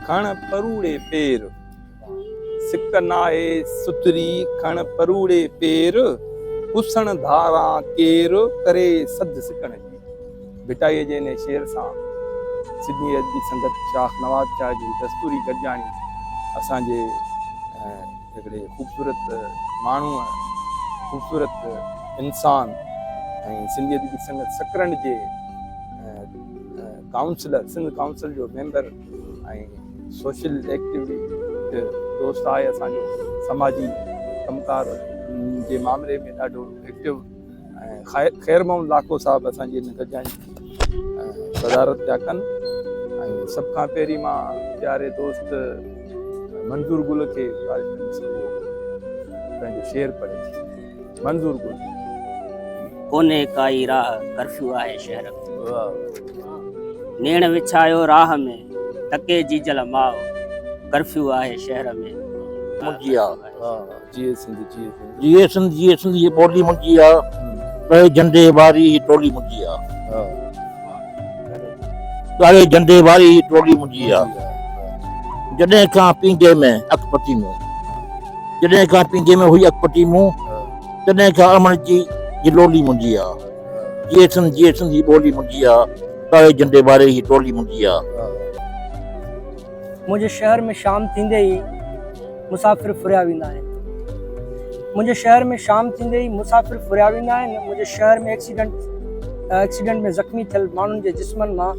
खण परूड़े पेर, सिकनाए सुतरी खण परूड़े पेर, पुसण धारा केर करे सद सिकण जी। भिटाईअ जे ने शेर सां सिडनी अदबी संगत शाह नवाज़ शाह जी दस्तूरी गॾिजाणी असांजे हिकिड़े ख़ूबसूरत माण्हू, ख़ूबसूरत इंसान ऐं सिंधी अदबी संगत सकरन जे काउंसलर, सिंध काउंसिल जो मेंबर ऐं सोशल एक्टिविटी दोस्त आहे असांजो, समाजी कमकार जे मामले में ॾाढो एक्टिव ऐं ख़ैर मोहम्मद लाखो साहब असांजी हिन गॾिजाणी वज़ारत पिया कनि। ऐं सभ खां पहिरीं मां प्यारे दोस्त मंज़ूर गुल के पंहिंजो शेर पढ़े। मंज़ूर गुल। कोने काई राह कर्फ्यू आहे शहर में, नेण विछायो राह में तके जी जल माओ, कर्फ्यू आहे शहर में। मुंजिया जी सिंध जी जिए सिंध ये बोली मुंजिया, रे झंडे वारी टोली मुंजिया, रे झंडे वारी टोली मुंजिया। जॾहिं खां पींगे में अकपटी मूं, जॾहिं खां पींगे में हुई अकपटी मूं, तॾहिं खां अमन जी लोली मुंजिया। जिए सिंध जी बोली मुंजिया, रे झंडे वारी टोली मुंजिया। मुझे शहर में शाम थींदे ही मुसाफ़िर फुरिया वेंदा आहिनि, मुंहिंजे शहर में शाम थींदे ही मुसाफ़िर फुरिया वेंदा आहिनि। मुंहिंजे शहर में एक्सीडेंट में ज़ख़्मी थियल माण्हुनि जे जिस्मनि मां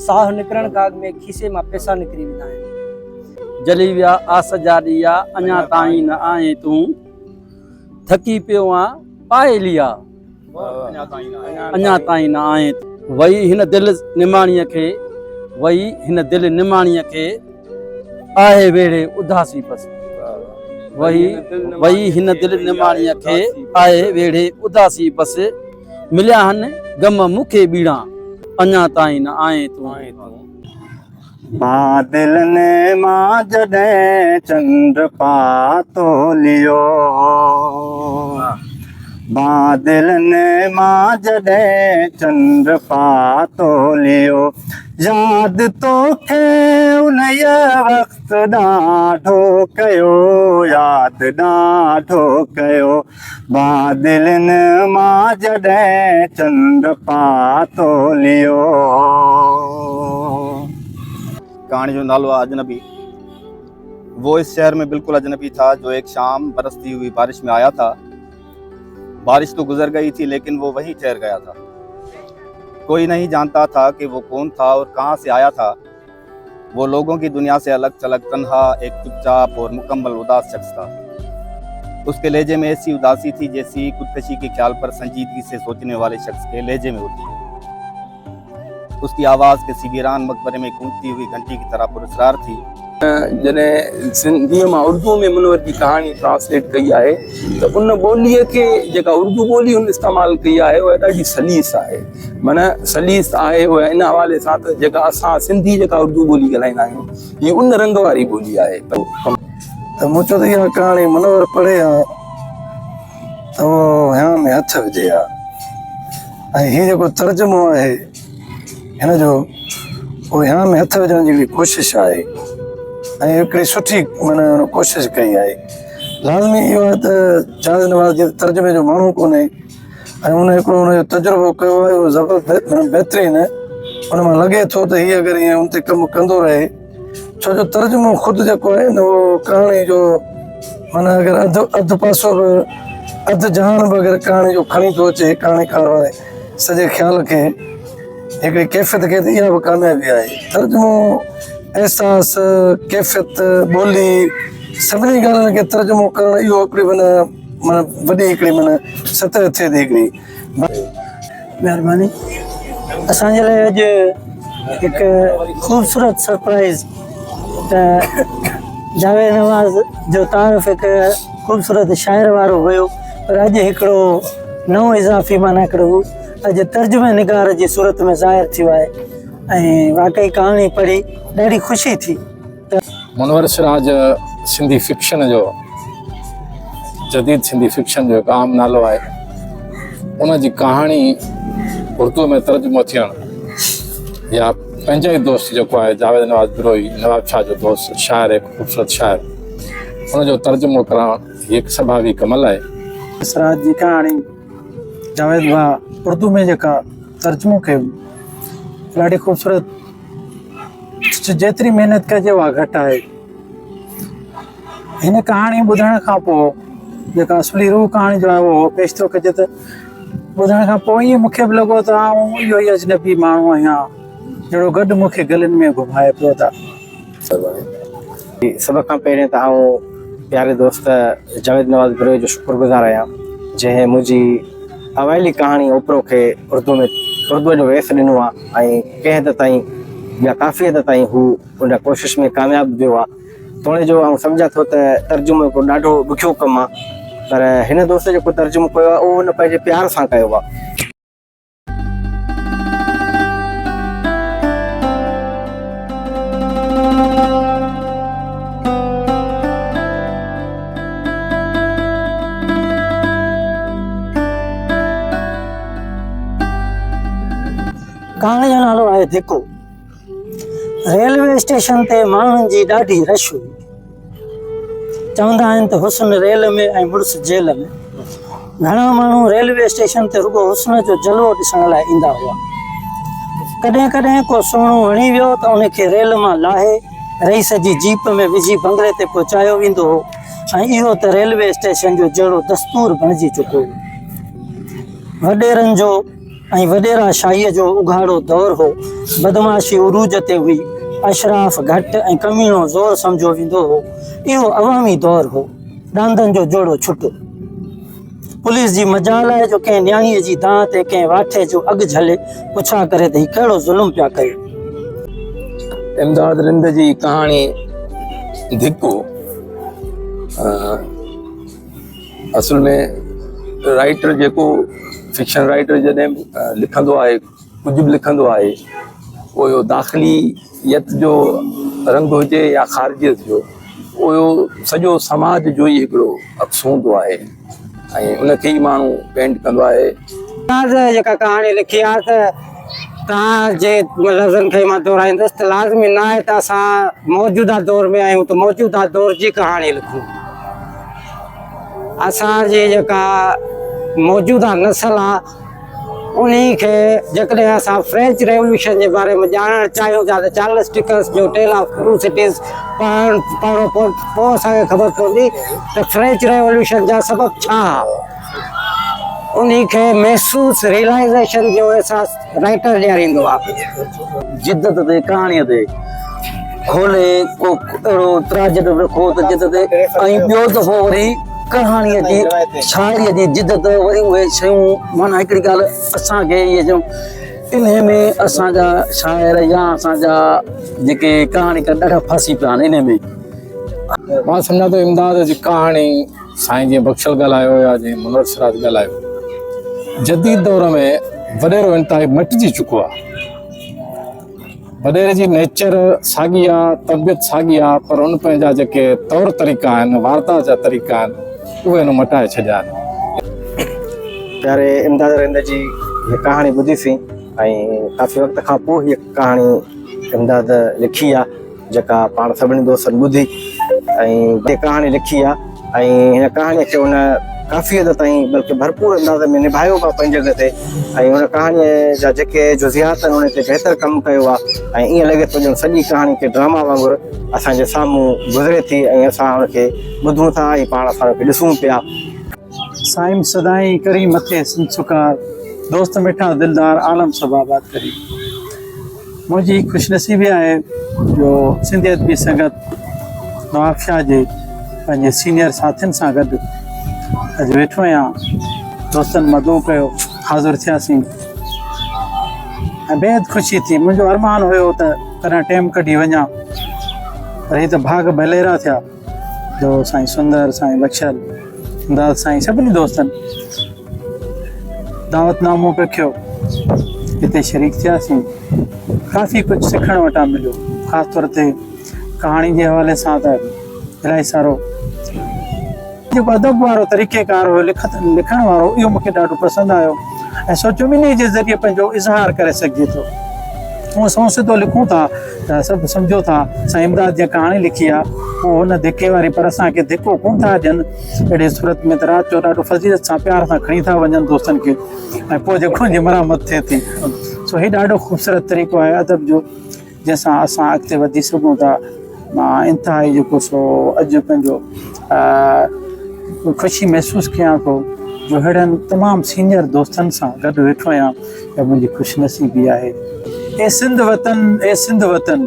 साह निकिरण खां अॻु में खीसे मां पैसा निकिरी वेंदा आहिनि। जली विया आस जा ॾीआ, अञा ताईं न आए तूं, थकी पियो आं पाए लिया, अञा ताईं न आए। वई हिन दिलि निमाणीअ खे, वई हिन दिलि निमाणीअ खे, आहे वेड़े उदासी पस। वई हिन दिलि निमाणीअ खे, आहे वेड़े उदासी पस। मिलिया हन गम मूंखे बीड़ा, अञा ताईं न आए तूं। बादल ने मां जॾहिं चंद्र पातो लियो, बादल ने मां जॾहिं चंद्र पातो लियो, याद तोखे उन वक़्त ॾाढो कयो, याद ॾाढो कयो। बादल ने मां जॾहिं चंद्र पातो लियो। कहानी जो नालो अजनबी। वो इस शहर में बिल्कुल अजनबी था जो एक शाम बरसती हुई बारिश में आया था। बारिश तो गुजर गई थी लेकिन वो वहीं ठहर गया था। कोई नहीं जानता था कि वो कौन था और कहाँ से आया था। वो लोगों की दुनिया से अलग थलग तन्हा एक चुपचाप और मुकम्मल उदास शख्स था। उसके लहजे में ऐसी उदासी थी जैसी खुदकशी के ख्याल पर संजीदगी से सोचने वाले शख्स के लहजे में होती है। उसकी आवाज़ किसी वीरान मकबरे में गूंजती हुई घंटी की तरह पुरस्कार थी। जॾहिं सिंधीअ मां उर्दू में मुनवर जी कहानी ट्रांसलेट कई आहे त उन ॿोलीअ खे जेका उर्दू ॿोली हुन इस्तेमालु कई आहे उहा ॾाढी सलीस आहे। माना सलीस आहे उहा इन हवाले सां त जेका असां सिंधी जेका उर्दू ॿोली ॻाल्हाईंदा आहियूं हीअ उन रंग वारी ॿोली आहे। त मूं चयो त इहा कहाणी मुनवर पढ़े हा त उहो हिन में हथ विझे हा। ऐं हीअ जेको तर्जुमो आहे हिन जो उहो हिन में हथ विझण जी हिकिड़ी कोशिशि आहे ऐं हिकिड़ी सुठी माना कोशिशि कई आहे। लाज़मी इहो आहे त जावेद नवाज़ जे तर्जुमे जो माण्हू कोन्हे ऐं उन हिकिड़ो उनजो तजुर्बो कयो आहे उहो ज़बरदस्त बहितरीनु। उन मां लॻे थो त हीअ अगरि ईअं उन ते कमु कंदो रहे, छो जो तर्जुमो ख़ुदि जेको आहे न उहो कहाणी जो माना अगरि अधु पासो बि अधु जहान बि अगरि कहाणी जो खणी थो अचे कहाणीकार वारे सॼे ख़्याल खे, हिकिड़ी कैफ़ियत खे, त इहा बि कामयाबी आहे। तर्जुमो एहसास कैफ़ियत ॿोली सभिनी ॻाल्हियुनि खे तर्जुमो करणु इहो हिकिड़ी माना वॾी हिकिड़ी माना सतह थिए थी हिकिड़ी। महिरबानी। असांजे लाइ अॼु हिकु ख़ूबसूरत सरप्राइज़ त जावेद नवाज़ जो तारीफ़ हिकु ख़ूबसूरत शाइर वारो हुयो, पर अॼु हिकिड़ो नओं इज़ाफ़ी माना हिकिड़ो अॼु तर्जुमे निगार जी सूरत में ज़ाहिर थियो आहे ऐं वाकई कहाणी पढ़ी ॾाढी ख़ुशी थी। मुनवर सिराज सिंधी फिक्शन जो, जदीद सिंधी फिक्शन जो हिकु आम नालो आहे। उन जी कहाणी उर्दू में तर्जुमो थियणु या पंहिंजो ई दोस्त जेको आहे जावेद नवाज़ बिरोई, नवाब शाह जो दोस्त शाइर आहे, ख़ूबसूरत शाइर, उनजो तर्जुमो करणु हिकु स्वाभाविक अमल आहे। इसराज जी कहाणी जावेद भाउ उर्दू में जेका तर्जुमो कयो ॾाढी ख़ूबसूरत, जेतिरी महिनत कजे उहा घटि आहे। हिन कहाणी ॿुधण खां पोइ जेका असली रूह कहाणी जो आहे उहो पेश थो कजे त ॿुधण खां पोइ ईअं मूंखे बि लॻो त आउं इहो ई अजनबी माण्हू आहियां जहिड़ो गॾु मूंखे गलनि में घुमाए पियो था। सभ खां पहिरियों त आउं प्यारे दोस्त जावेद नवाज़ बिरोई जो शुक्रगुज़ार आहियां जंहिं मुंहिंजी अवाइली कहाणी ओपरो खे उर्दूअ जो वेस ॾिनो आहे ऐं कंहिं हद ताईं या काफ़ी हद ताईं हू उन कोशिश में कामयाबु थियो आहे। तोड़े जो आउं सम्झां थो त तर्जुमो हिकु ॾाढो ॾुखियो कमु आहे, पर हिन दोस्त जेको तर्जुमो कयो आहे उहो हुन पंहिंजे प्यार सां कयो आहे। कहाणी जो नालो आहे धिको। रेलवे स्टेशन ते माण्हुनि जी ॾाढी रश हुई। चवंदा आहिनि त हुस्न रेल में ऐं मुड़ुस जेल में। घणा माण्हू रेलवे स्टेशन ते रुगो हुस्न जो जलवो ॾिसण लाइ ईंदा हुआ। कॾहिं कॾहिं को सुहिणो वणी वियो त उनखे रेल मां लाहे रईस जी जीप में विझी बंगले ते पहुचायो वेंदो हो ऐं इहो त रेलवे स्टेशन जो जहिड़ो दस्तूर बणिजी चुको हो। वॾेरनि जो ऐं वॾेरा शाहीअ जो उघाड़ो दौरु हो। बदमाशी उरूज ते हुई, अशराफ घटि ऐं कमीणो ज़ोर सम्झो वेंदो हो। इहो अवामी दौरु हो, ॾांदनि जो जोड़ो छुटो। पुलिस जी मजाल आहे जो कंहिं न्याणीअ जी दांह ते कंहिं वाठे जो अॻु झले पुछा करे त हीउ कहिड़ो ज़ुल्म पिया कयो। इमदाद रिंद जी कहाणी धिको असल में राइटर जेको फिक्शन राइटर जॾहिं लिखंदो आहे, कुझु बि लिखंदो आहे, उहो दाख़िलीयत जो रंग हुजे या ख़ारिजियत जो, उहो सॼो समाज जो ई हिकिड़ो अक्स हूंदो आहे ऐं उनखे ई माण्हू पेंट कंदो आहे। जेका कहाणी लिखी आहे त तव्हांजे लफ़्ज़नि खे मां दोहराईंदुसि त लाज़मी न आहे त असां मौजूदा दौर में आहियूं त मौजूदा दौर जी कहाणी लिखूं। असांजी जेका मौजूदा नस्ल आहे उन खे जेकॾहिं असां फ्रेंच रेवोल्यूशन जे बारे में ॼाणणु चाहियूं था त चार्ल्स डिकन्स जो टेल ऑफ टू सिटीज़ पढ़णु पोइ असांखे ख़बर पवंदी त फ्रेंच रेवोल्यूशन जा सबब छा उन खे महसूस रियलाइज़ेशन जो अहसासु राइटर ॾियारींदो आहे। जिद्दत ते कहाणीअ ते खोले को अहिड़ो त्राजद रखो त जिद्दत ऐं ॿियो दफ़ो वरी कहाणीअ जी शाइरीअ जी जिद्दत वरी उहे शयूं माना हिकिड़ी ॻाल्हि असांखे इहे जो इन में असांजा शाइर या असांजा जेके कहाणीकार ॾाढा फासी पिया आहिनि इन में। मां सम्झां थो इमदाद जी कहाणी साईं जीअं बख़्शल ॻाल्हायो या जीअं मुनवर सिराज ॻाल्हायो, जदीद दौर में वॾेरो इंतिहाई मटिजी चुको आहे। वॾेरे जी नेचर साॻी आहे, तबियत साॻी आहे, पर उन पंहिंजा जेके तौर तरीक़ा आहिनि, वार्ता जा तरीक़ा आहिनि, उहे इन मटाए छॾिया आहिनि। प्यारे इमदाद रिंद जी हीअ कहाणी ॿुधीसीं ऐं काफ़ी वक़्त खां पोइ हीअ कहाणी इमदाद लिखी आहे जेका पाण सभिनी दोस्तनि ॿुधी ऐं कहाणी लिखी आहे ऐं हिन कहाणीअ खे उन काफ़ी हद ताईं बल्कि भरपूर अंदाज़ में निभायो आहे पंहिंजे जॻह ते ऐं हुन कहाणीअ जा जेके जुज़ियात आहिनि उन ते बहितर कमु कयो आहे ऐं ईअं लॻे थो ॼण सॼी कहाणी खे ड्रामा वांगुरु असांजे साम्हूं गुज़रे थी ऐं असां हुनखे ॿुधूं था ऐं पाण असां हुनखे ॾिसूं पिया। साईं सदाई करी मथे संसुकार दोस्त मिठा दिलदार आलम सबाबाद करी। मुंहिंजी ख़ुशनसीबी आहे जो सिंधियत बि संगत नवाब शाह जे पंहिंजे सीनियर साथियुनि सां गॾु अॼु वेठो आहियां, दोस्तनि मदो कयो, हाज़िर थियासीं ऐं बेहद ख़ुशी थी। मुंहिंजो अरमान हुयो त कॾहिं टाइम कढी वञा, पर हीअ त भाग बलेरा थिया जो साईं सुंदर, साईं बख़्शल, इमदाद साईं सभिनी दोस्तनि दावतनामो रखियो, हिते शरीक थियासीं। काफ़ी कुझु सिखण वटां मिलियो, ख़ासि तौर ते कहाणी जे हवाले सां त इलाही सारो जेको अदब वारो तरीक़ेकार हुयो, लिखण वारो, इहो मूंखे ॾाढो पसंदि आयो ऐं सोचो इन जे ज़रिए पंहिंजो इज़हार करे सघिजे थो। हूअं सौ सिधो लिखूं था त सभु सम्झो था साईं इमदाद जी कहाणी लिखी आहे उहो हुन धिके वारी, पर असांखे धिको कोन था ॾियनि अहिड़े सूरत में त राति जो ॾाढो फज़ीलत सां प्यार सां खणी था वञनि दोस्तनि खे, ऐं पोइ जेको हुनजी मरामत थिए थी। सो हीउ ॾाढो ख़ूबसूरत तरीक़ो आहे अदब जो, जंहिंसां असां अॻिते वधी सघूं था। मां इंतिहाई जेको सो अॼु पंहिंजो ख़ुशी महसूसु कयां थो जो अहिड़नि तमामु सीनियर दोस्तनि सां गॾु वेठो आहियां, ऐं मुंहिंजी ख़ुशनसीबी आहे। ए सिंध वतन, ए सिंध वतन,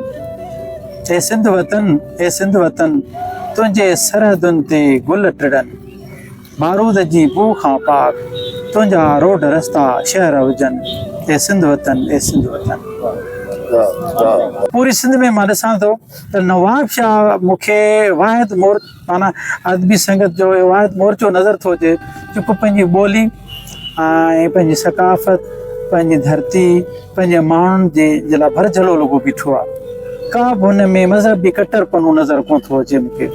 ए सिंध वतन, ए सिंध वतन, तुंहिंजे सरहदुनि ते गुल टिड़नि, बारूद जी बू खां पाक तुंहिंजा रोड रस्ता शहर हुजनि, ए सिंध वतन, ए सिंध वतन। पूरी सिंध में मां ॾिसां थो त नवाब शाह मूंखे वाहिद माना अदबी संगत जो वाहिद मोर्चो नज़र थो अचे जेको पंहिंजी ॿोली ऐं पंहिंजी सकाफ़त, पंहिंजी धरती, पंहिंजे माण्हुनि जे लाइ भरझलो लॻो बीठो आहे। का बि हुन में मज़हबी कटरपनो नज़र कोन थो अचे मूंखे।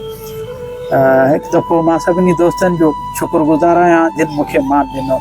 हिकु दफ़ो मां सभिनी दोस्तनि जो शुक्रगुज़ार आहियां जिन मूंखे मान ॾिनो।